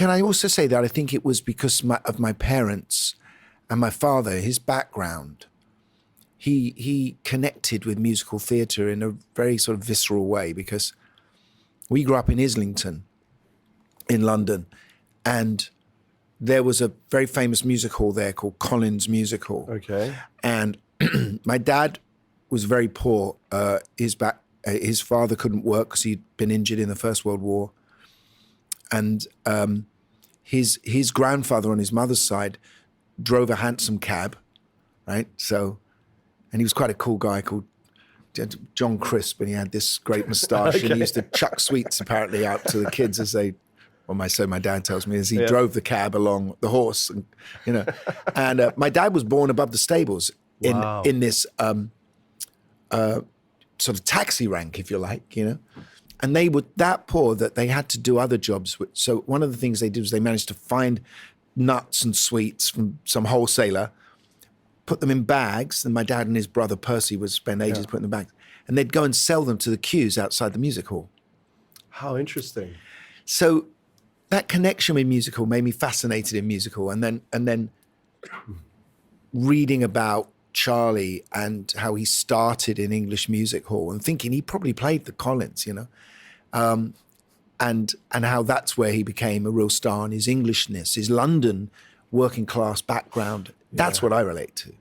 can I also say that I think it was because of my parents and my father, his background. He connected with musical theatre in a very sort of visceral way, because we grew up in Islington in London, and there was a very famous music hall there called Collins Music Hall. Okay. And my dad was very poor. His father couldn't work because he'd been injured in the First World War. And his grandfather on his mother's side drove a hansom cab, right? So, and he was quite a cool guy called John Crisp, and he had this great moustache, and he used to chuck sweets apparently out to the kids as they, well, my dad tells me, as he drove the cab along the horse, and, you know. And my dad was born above the stables in this sort of taxi rank, if you like, you know. And they were that poor that they had to do other jobs. So one of the things they did was they managed to find nuts and sweets from some wholesaler, put them in bags, and my dad and his brother Percy would spend ages putting them in bags, and they'd go and sell them to the queues outside the music hall. How interesting. So that connection with musical made me fascinated in musical, and then reading about Charlie and how he started in English music hall, and thinking he probably played the Collins, you know, and how that's where he became a real star, and his Englishness, his London working class background. That's what I relate to.